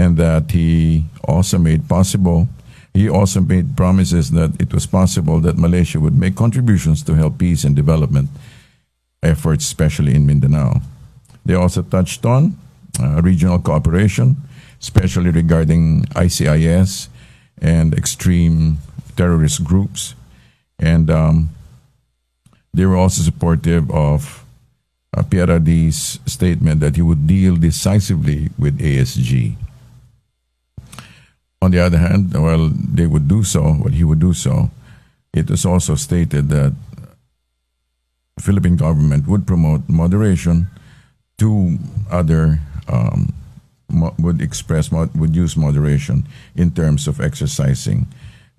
and that he also made promises that it was possible that Malaysia would make contributions to help peace and development efforts, especially in Mindanao. They also touched on regional cooperation, especially regarding ICIS and extreme terrorist groups. And they were also supportive of PRRD's statement that he would deal decisively with ASG. On the other hand, while they would do so, he would do so, it was also stated that the Philippine government would promote moderation to other, would use moderation in terms of exercising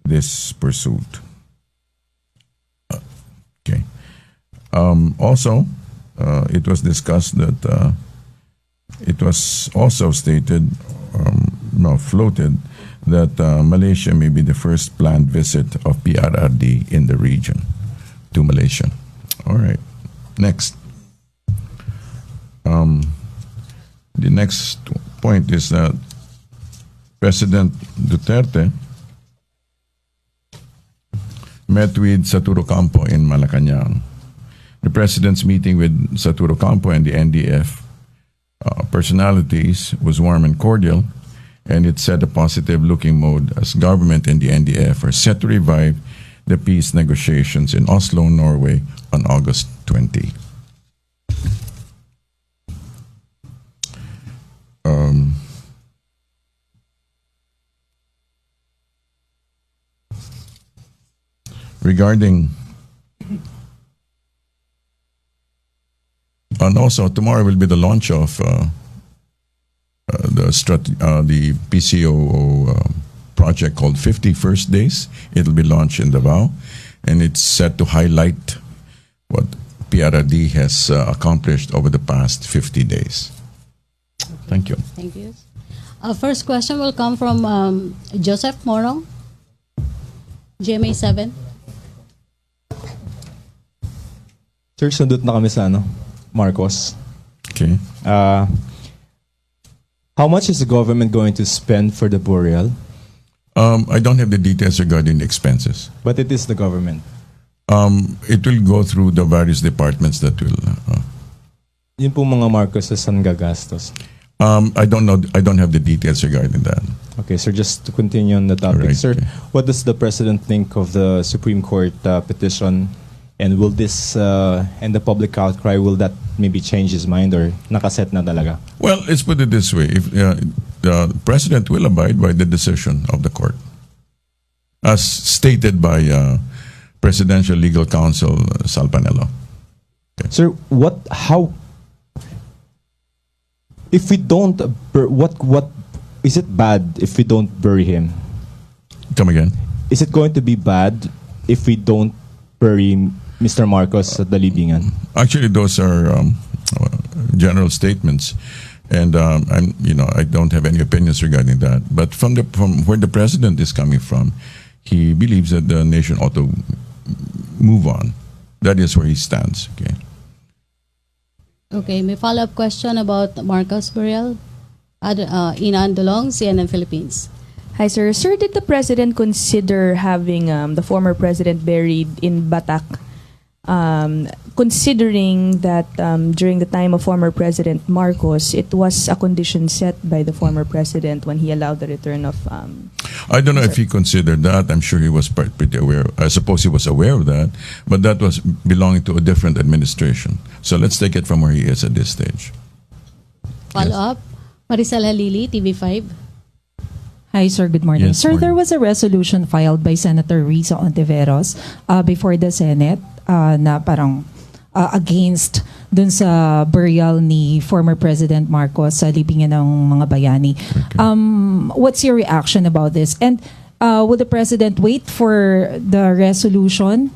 this pursuit. Okay. Also, it was discussed that it was also stated, floated, that Malaysia may be the first planned visit of PRRD in the region to Malaysia. All right. Next. The next point is that President Duterte met with Saturo Campo in Malacanang. The president's meeting with Saturo Campo and the NDF personalities was warm and cordial, and it set a positive-looking mode as government and the NDF are set to revive the peace negotiations in Oslo, Norway on August 20. Regarding, and also tomorrow will be the launch of the PCOO project called 50 First Days. It'll be launched in Davao, and it's set to highlight what PRRD has accomplished over the past 50 days. Thank you. Thank you. Our first question will come from Joseph Morong, GMA 7. Sir, sundot na kami sa Marcos. Okay. How much is the government going to spend for the burial? I don't have the details regarding the expenses. But it is the government. It will go through the various departments that will. Yun po mga Marcos sa saan gagastos? I don't know. I don't have the details regarding that. Okay, sir, just to continue on the topic. Right, Sir, okay. what does the President think of the Supreme Court petition? And will this, and the public outcry, will that maybe change his mind or nakaset na talaga? Well, let's put it this way. If the President will abide by the decision of the court, as stated by Presidential Legal Counsel Sal Panelo. Okay. Sir, how, if we don't, what, is it bad if we don't bury him? Come again? Is it going to be bad if we don't bury Mr. Marcos at the libingan? Actually, those are general statements, and I don't have any opinions regarding that. But from where the president is coming from, he believes that the nation ought to move on. That is where he stands. Okay. Okay, may follow-up question about Marcos burial. Ina Andolong, CNN Philippines. Hi, sir. Sir, did the president consider having the former president buried in Batak, considering that during the time of former President Marcos, it was a condition set by the former president when he allowed the return of... I don't know if he considered that. I'm sure he was pretty aware. I suppose he was aware of that, but that was belonging to a different administration. So let's take it from where he is at this stage. Follow-up, Maricel Halili, TV5. Hi, sir. Good morning. Yes, Sir, morning. there was a resolution filed by Senator Risa Ontiveros before the Senate na parang against dun sa burial ni former President Marcos sa libingan ng mga bayani. Okay. What's your reaction about this? And would the President wait for the resolution?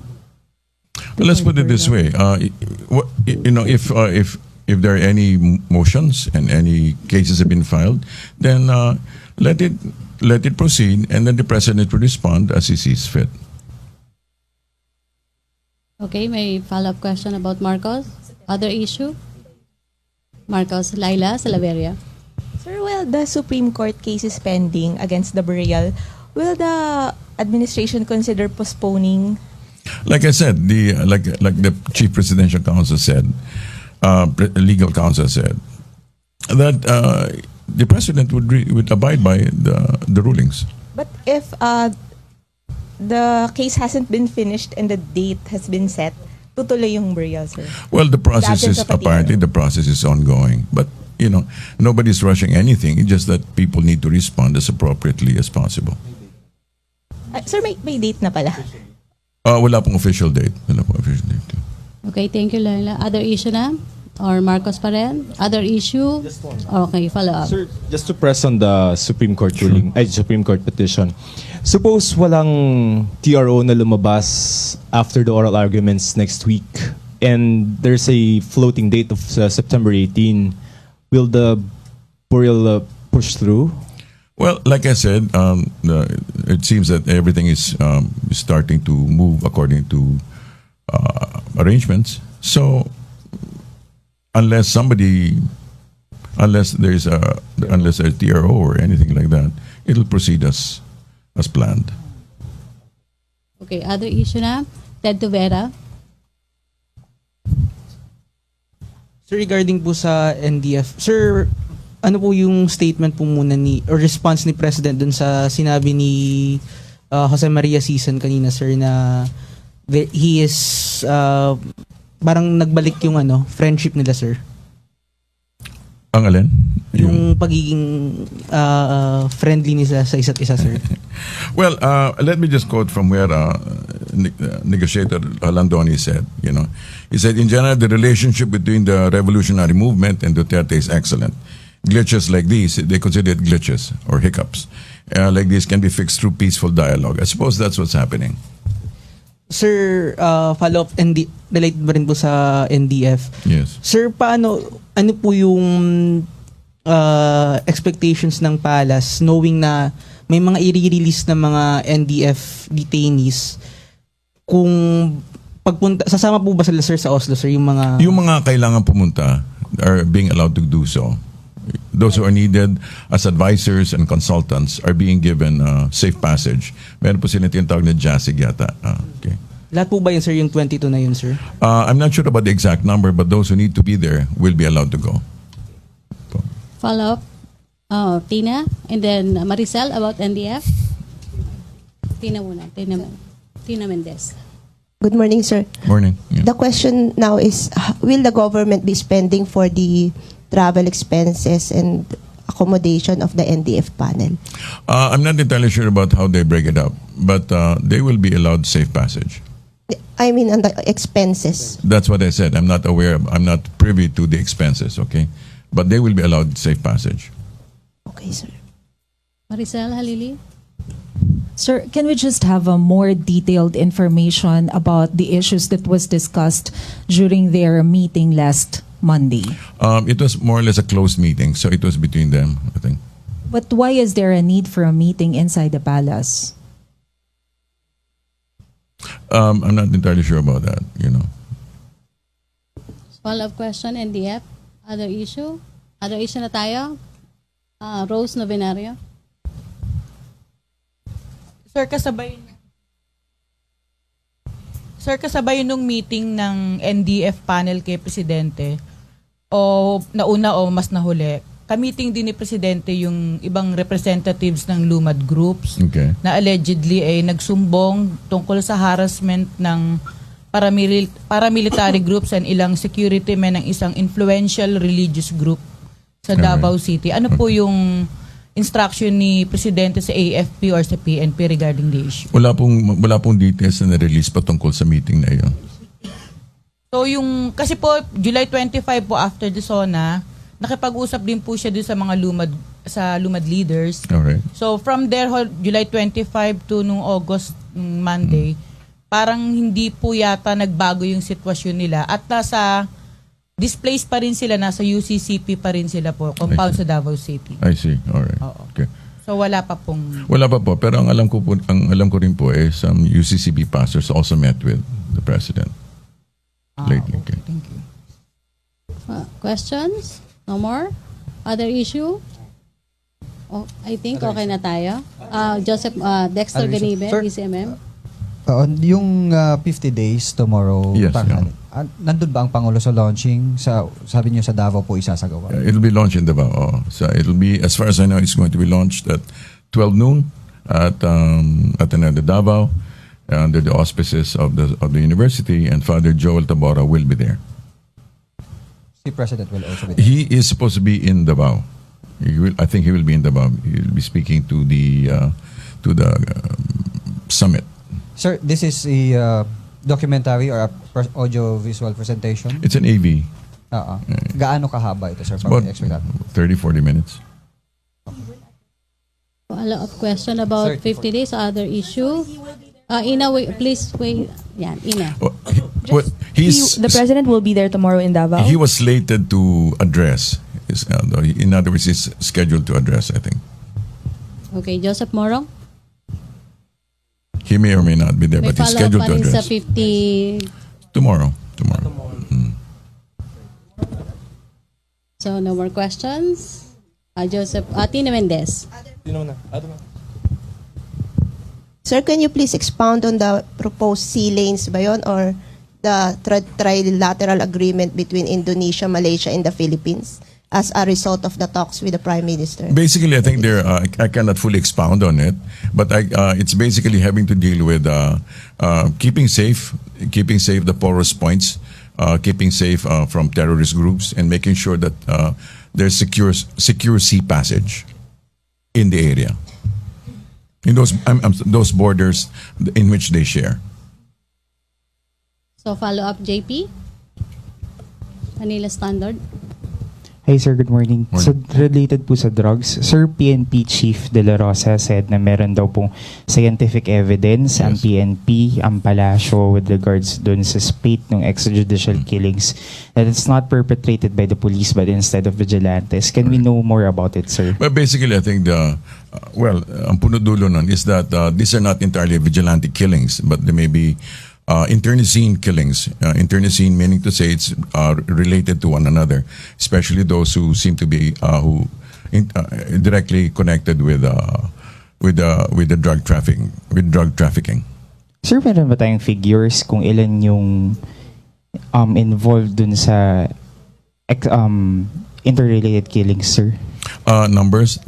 Let's put it this way. If there are any motions and any cases have been filed, then let it proceed, and then the president will respond as he sees fit. Okay, may follow-up question about Marcos. Other issue? Marcos, Laila Salaveria. Sir, while the Supreme Court case is pending against the burial, will the administration consider postponing? Like I said, like the chief presidential counsel said, legal counsel said that the president would abide by the rulings. But if the case hasn't been finished and the date has been set, tutuloy yung burial, sir? Well, the process Dahil is sa patino. apparently the process is ongoing, but nobody's rushing anything. It's just that people need to respond as appropriately as possible. Sir, may date na pala. Wala pong official date. Wala pong official date. Okay, thank you, Laila. Other issue na? Or Marcos pa rin? Other issue? Okay, follow up. Sir, just to press on the Supreme Court ruling, Supreme Court petition. Suppose walang TRO na lumabas after the oral arguments next week and there's a floating date of September 18. Will the burial push through? Well, like I said, it seems that everything is starting to move according to arrangements. So, unless there's a TRO or anything like that, it'll proceed as planned. Okay, other issue na? Ted Tuvera. Sir, regarding po sa NDF, sir, ano po yung statement po muna or response ni President dun sa sinabi ni Jose Maria Sison kanina, sir, na he is parang nagbalik yung friendship nila, sir? Ang alin? Yung pagiging friendly nila sa isa't isa, sir. Well, let me just quote from where negotiator Landoni said. He said, in general, the relationship between the revolutionary movement and Duterte is excellent. Glitches like these, they consider it glitches or hiccups, like this can be fixed through peaceful dialogue. I suppose that's what's happening. Sir, follow-up, related ba rin po sa NDF? Yes. Sir, ano po yung expectations ng Palace knowing na may mga i-release na mga NDF detainees kung sasama po ba sila, sir, sa Oslo, sir, yung mga kailangan pumunta are being allowed to do so. Those who are needed as advisors and consultants are being given safe passage. Meron po sila tinatawag na JASIG yata. Okay. Lahat po ba yun, sir, yung 22 na yun, sir? I'm not sure about the exact number, but those who need to be there will be allowed to go. Follow up. Tina, and then Maricel about NDF. Tina muna. Tina Mendez. Good morning, sir. Morning. Yeah. The question now is, will the government be spending for the travel expenses and accommodation of the NDF panel? I'm not entirely sure about how they break it up, but they will be allowed safe passage. I mean, on the expenses. That's what I said. I'm not privy to the expenses, okay? But they will be allowed safe passage. Okay, sir. Maricel Halili. Sir, can we just have a more detailed information about the issues that was discussed during their meeting last Monday? It was more or less a closed meeting, so it was between them, I think. But why is there a need for a meeting inside the palace? I'm not entirely sure about that, Follow-up question, NDF. Other issue? Other issue na tayo? Rose Novenario. Sir, kasabay nung meeting ng NDF panel kay Presidente, o nauna o mas nahuli, ka-meeting din ni Presidente yung ibang representatives ng Lumad groups na allegedly ay nagsumbong tungkol sa harassment ng paramilitary groups and ilang security men ng isang influential religious group sa Davao City. Ano po yung instruction ni Presidente sa AFP or sa PNP regarding the issue? Wala pong details na na-release patungkol sa meeting na iyon. So kasi po July 25 po after the SONA, nakipag-usap din po siya doon sa mga Lumad leaders. Alright. So from there July 25 to nung August Monday, parang hindi po yata nagbago yung sitwasyon nila at nasa displaced pa rin sila, nasa UCCP pa rin sila po, compound sa Davao City. I see. Alright. Okay. So wala pa pong... Wala pa po, pero ang alam ko rin po some UCCP pastors also met with the President lately. Okay. Thank you. Questions? No more? Other issue? I think okay na tayo. Joseph Dexter Ganibe, Sir. DCMM. Yung 50 days tomorrow, Yes, tanghali. Nandun ba ang Pangulo sa launching? Sabi niyo sa Davao po isasagawa. It'll be launched in Davao. So it'll be, as far as I know, it's going to be launched at 12 noon at another Davao under the auspices of the university, and Father Joel Tabora will be there. Si President will also be there. He is supposed to be in Davao. I think he will be in Davao. He will be speaking to the summit. Sir, this is a documentary or a audio-visual presentation? It's an AV. Gaano kahaba ito, sir? About 30-40 minutes. Follow-up question about 50 days, other issue. Ina, please wait. Yan, Ina. The President will be there tomorrow in Davao? He was slated to address. In other words, he's scheduled to address, I think. Okay, Joseph Morong? He may or may not be there, May but he's follow-up scheduled pa to rin sa address. 50. Tomorrow. So, no more questions? Joseph, Tina Mendez. Sir, can you please expound on the proposed sea lanes ba yun, or the trilateral agreement between Indonesia, Malaysia, and the Philippines as a result of the talks with the Prime Minister? Basically, I think I cannot fully expound on it, but it's basically having to deal with keeping safe the porous points, keeping safe from terrorist groups, and making sure that there's secure sea passage in the area, in those borders in which they share. So, follow-up, JP? Manila Standard? Hi sir, good morning. So related po sa drugs, Sir, PNP Chief De La Rosa said na meron daw pong scientific evidence ang PNP, ang Palasyo with regards dun sa spate ng extrajudicial killings, that it's not perpetrated by the police but instead of vigilantes. Can we know more about it, sir? But basically, I think ang punot-dulo nun is that these are not entirely vigilante killings, but they may be internecine killings. Internecine meaning to say it's related to one another, especially those who seem to be directly connected with the drug trafficking. Sir, meron ba tayong figures kung ilan yung involved dun sa interrelated killings, sir? Numbers,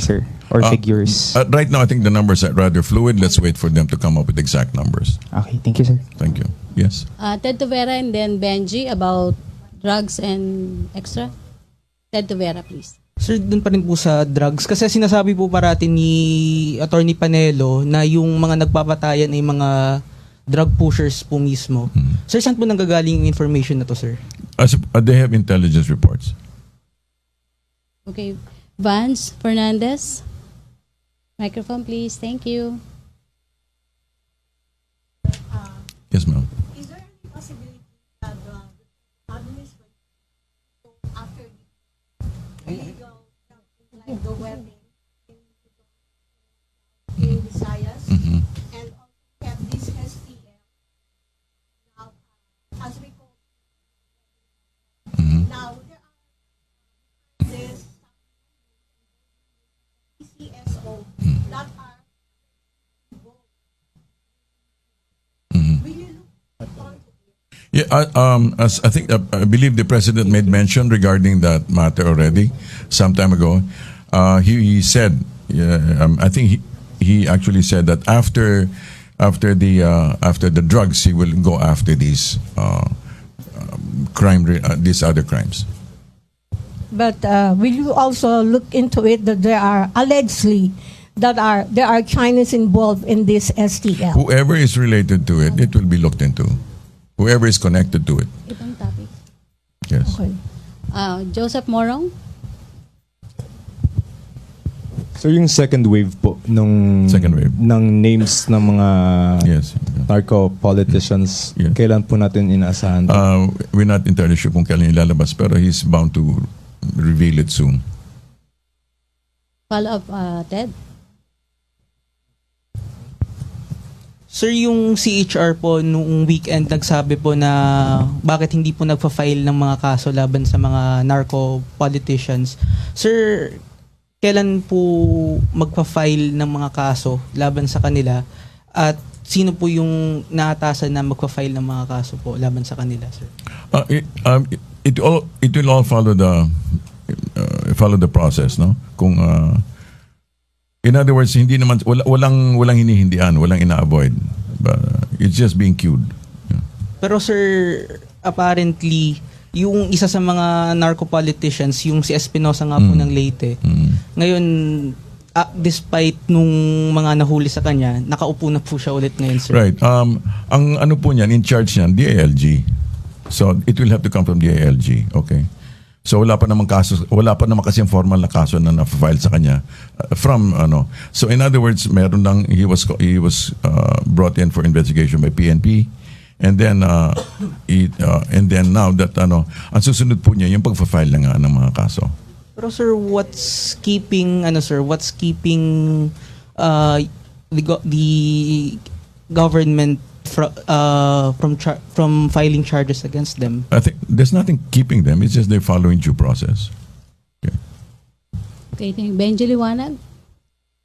sir, or figures? Right now, I think the numbers are rather fluid. Let's wait for them to come up with exact numbers. Okay, thank you, sir. Thank you. Yes. Ted Tuvera and then Benji about drugs and extra. Ted Tuvera, please. Sir, dun pa rin po sa drugs. Kasi sinasabi po parati ni Attorney Panelo na yung mga nagpapatayan ay mga drug pushers po mismo. Sir, saan po nanggagaling yung information na to, sir? They have intelligence reports. Okay. Vance Fernandez. Microphone, please. Thank you. Yes, ma'am. Is there any possibility that the administration, after illegal, like the wedding in Visayas, and also have this STL, now, as we call now, there are this PCSO that are involved. Will you look onto it? Yeah, as I think I believe the president made mention regarding that matter already some time ago. He said, I think he actually said that after the drugs, he will go after these these other crimes. But will you also look into it that there are allegedly there are Chinese involved in this STL? Whoever is related to it, it will be looked into. Whoever is connected to it. Ibang topic. Yes. Okay. Joseph Morong. So yung second wave po ng names ng mga narco politicians, kailan po natin inaasahan? We're not entirely sure kung kailan ilalabas, pero he's bound to reveal it soon. Follow up, Ted. Sir, yung CHR po noong weekend nagsabi po na bakit hindi po nagfa-file ng mga kaso laban sa mga narco politicians. Sir, kailan po magpa-file ng mga kaso laban sa kanila at sino po yung naatasan na magpa-file ng mga kaso po laban sa kanila, sir? It will all follow the process, no? Kung in other words, hindi naman walang hinihindian, walang ina-avoid. But it's just being queued. Yeah. Pero sir, apparently yung isa sa mga narco-politicians, yung si Espinosa nga po ng Leyte, ngayon, despite nung mga nahuli sa kanya, nakaupo na po siya ulit ngayon, sir. Right. Ang ano po niyan, in charge niyan, DILG. So, it will have to come from DILG. Okay. So, wala pa naman kasi ang formal na kaso na na-file sa kanya So, in other words, meron lang, he was brought in for investigation by PNP. And then now that ang susunod po niya yung pagfa-file na nga ng mga kaso. Pero sir, what's keeping the government from filing charges against them? I think there's nothing keeping them. It's just they're following due process. Okay, thank you. Benji Liwanag.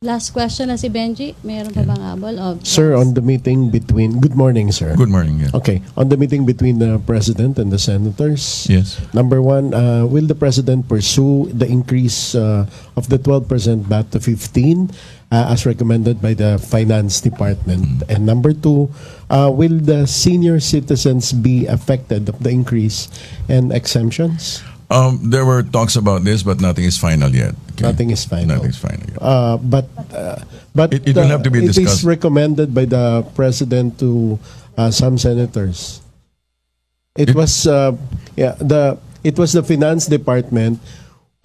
Last question na si Benji. Mayroon pa bang abol? Sir, on the meeting between... Good morning, sir. Good morning, yeah. Okay. On the meeting between the President and the Senators. Yes. Number one, will the President pursue the increase of the 12% VAT to 15% as recommended by the Finance Department? And number two, will the senior citizens be affected of the increase and exemptions? There were talks about this, but nothing is final yet. Okay? Nothing is final. Nothing is final yet. But it will have to be discussed. It is recommended by the President to some senators. It was the Finance Department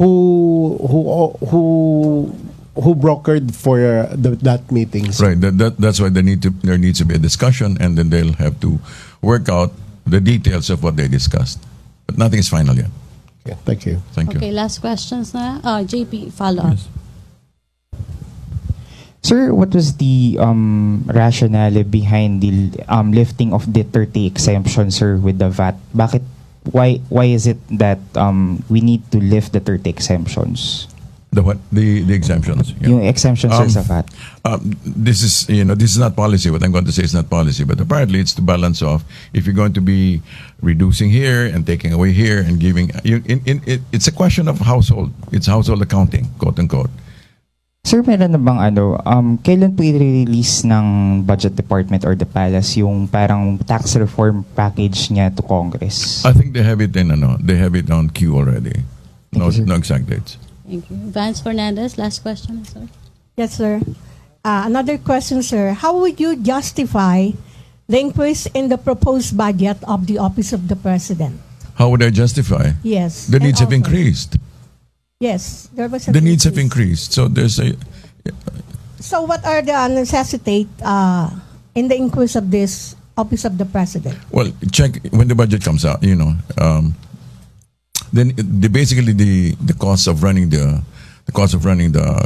who brokered for that meeting. Right. That's why there needs to be a discussion, and then they'll have to work out the details of what they discussed. But nothing is final yet. Okay, thank you. Thank you. Okay, last questions na. JP, follow up. Yes. Sir, what was the rationale behind the lifting of the 30 exemption, sir, with the VAT? Why is it that we need to lift the 30 exemptions? The what? The exemptions. Yeah. Yung exemptions, sir, sa VAT. This is not policy. What I'm going to say is not policy, but apparently it's the balance of if you're going to be reducing here and taking away here and giving. It's a question of household. It's household accounting, quote unquote. Sir, meron na bang kailan po i-release ng Budget Department or the Palace yung parang tax reform package niya to Congress? I think they have it on queue already. No exact dates. Thank you. Vance Fernandez, last question, sir. Yes, sir. Another question, sir. How would you justify the increase in the proposed budget of the Office of the President? How would I justify? Yes. The needs have increased. Yes, there was the needs have increased. So there's a. So what are the necessities in the increase of this Office of the President? Well, check when the budget comes out. Then basically the cost of running the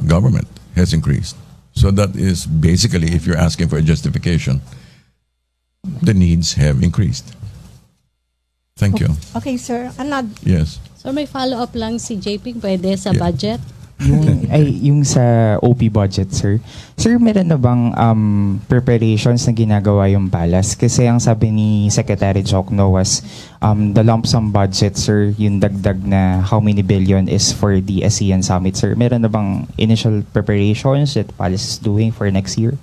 government has increased. So that is basically, if you're asking for a justification, the needs have increased. Thank you. Okay, sir. Yes. So may follow-up lang si JP, pwede sa budget? Yung sa OP budget, sir. Sir, meron na bang preparations na ginagawa yung Palace? Kasi ang sabi ni Secretary Jokno was the lump sum budget, sir, yung dagdag na how many billion is for the ASEAN Summit, sir. Meron na bang initial preparations that Palace is doing for next year?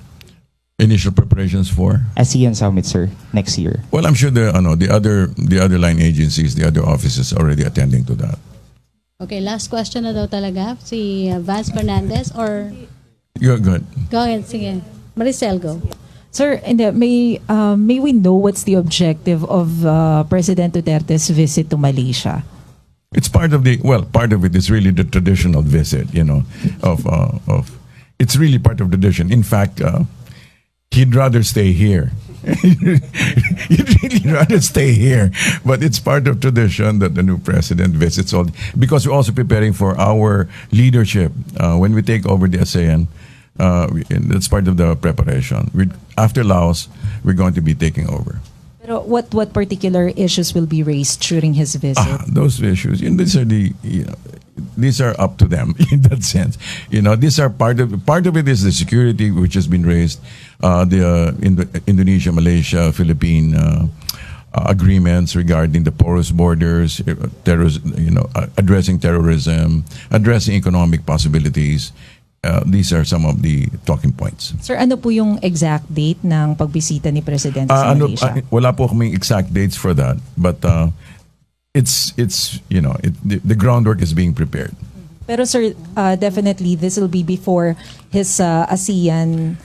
Initial preparations for ASEAN Summit, sir, next year. Well, I'm sure the other line agencies, the other offices already attending to that. Okay, last question na daw talaga. Si Vance Fernandez or... Go ahead. Go ahead, sige. Maricel, go. Sir, may we know what's the objective of President Duterte's visit to Malaysia? It's part of it is really the traditional visit, it's really part of the tradition. In fact, he'd rather stay here. You'd really rather stay here, but it's part of tradition that the new president visits all, because we're also preparing for our leadership when we take over the ASEAN. That's part of the preparation. After Laos, we're going to be taking over. Pero what particular issues will be raised during his visit? Those issues, these are up to them in that sense. These are part of it is the security which has been raised, Indonesia, Malaysia, Philippine agreements regarding the porous borders, addressing terrorism, addressing economic possibilities. These are some of the talking points. Sir, ano po yung exact date ng pagbisita ni Presidente sa Malaysia? Wala po kaming exact dates for that, but the groundwork is being prepared. Pero sir, definitely this will be before his ASEAN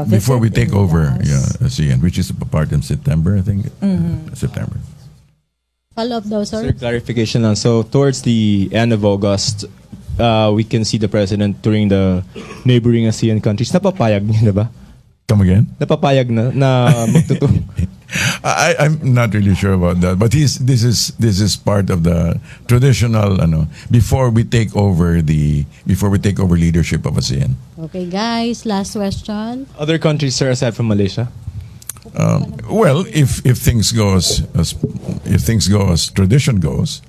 visit. Before we take over ASEAN, which is part in September, I think. September. Follow up daw, Sir, sir. clarification lang. So, towards the end of August, we can see the President touring the neighboring ASEAN countries. Napapayag niya na ba? Come again? Napapayag na magtutur. I'm not really sure about that, but this is part of the traditional before we take over leadership of ASEAN. Okay, guys, last question. Other countries, sir, aside from Malaysia? Well, if things go as tradition goes,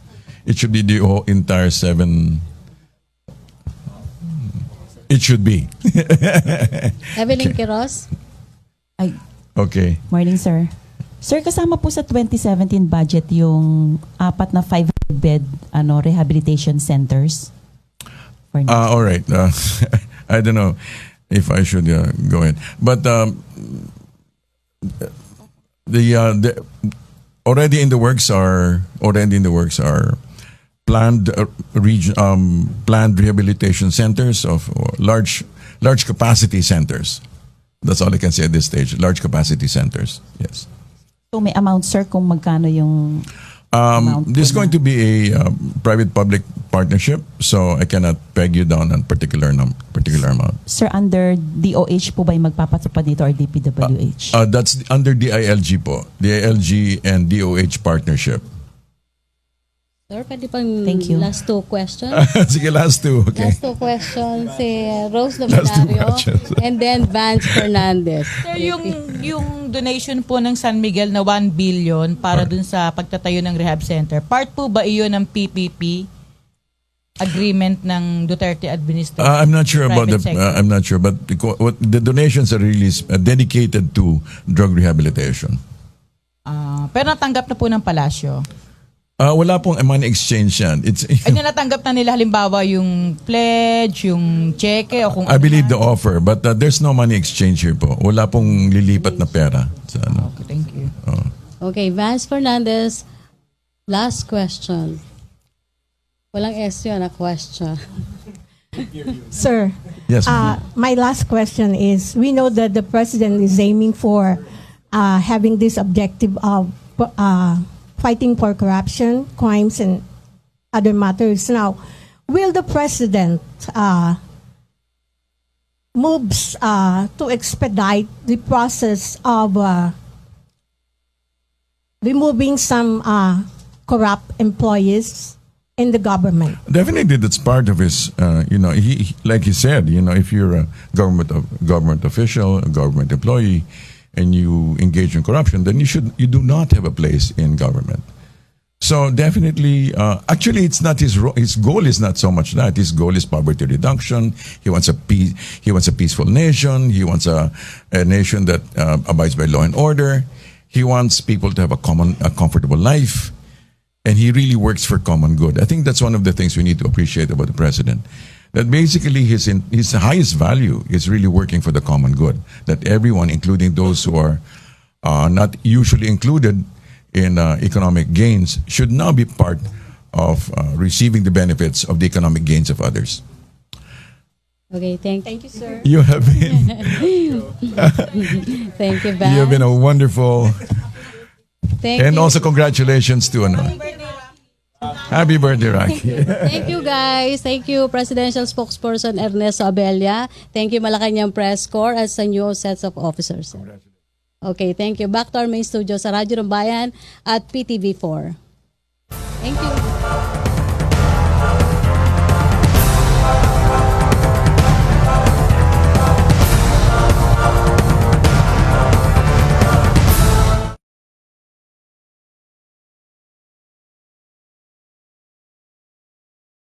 it should be the whole entire 7. It should be. Evelyn Quiroz. Ay, Okay. morning, sir. Sir, kasama po sa 2017 budget yung 4 na 500-bed rehabilitation centers? All right. I don't know if I should go ahead, but the already in the works are planned planned rehabilitation centers of large capacity centers. That's all I can say at this stage. Large capacity centers. Yes. So may amount, sir, kung magkano yung This is going to be a private-public partnership, so I cannot peg you down on particular amount. Sir, under DOH po ba yung magpapatupad nito or DPWH? That's under DILG po. DILG and DOH partnership. Sir, pwede pang Thank you. last 2 questions? Sige, last 2. Okay. Last 2 questions, si Rose Last two Lumanario questions. and then Vance Fernandez. Sir, yung donation po ng San Miguel na 1 billion para dun sa pagtatayo ng rehab center, part po ba iyon ng PPP agreement ng Duterte administration? I'm not sure about Private sector? I'm not sure, but the donations are really dedicated to drug rehabilitation. Pero natanggap na po ng palasyo. Wala pong money exchange yan. Ay, natanggap na nila halimbawa yung pledge, yung cheque o kung I believe the offer, but there's no money exchange here po. Wala pong lilipat na pera. Okay, thank you. Okay, Vance Fernandez, last question. Walang S yun, a question. Sir, Yes, my last question is, we know that the president is aiming for having this objective of fighting for corruption, crimes, and other matters. Now, will the president moves to expedite the process of removing some corrupt employees in the government? definitely that's part of his. He like he said, if you're a government official, a government employee, and you engage in corruption, then you do not have a place in government. So definitely, actually, it's not his goal is not so much that. His goal is poverty reduction. He wants a peaceful nation. He wants a nation that abides by law and order. He wants people to have a comfortable life, and he really works for common good. I think that's one of the things we need to appreciate about the president. That basically his highest value is really working for the common good. That everyone, including those who are not usually included in economic gains, should now be part of receiving the benefits of the economic gains of others. Okay, thank you, sir. You have been Thank you, Vance. you have been a wonderful, Thank and you. also congratulations to Happy birthday, Rocky. Thank you, guys. Thank you, Presidential Spokesperson Ernesto Abella. Thank you, Malacanang Press Corps at sa new sets of officers. Okay, thank you. Back to our main studio sa Radyo ng Bayan at PTV4. Thank you.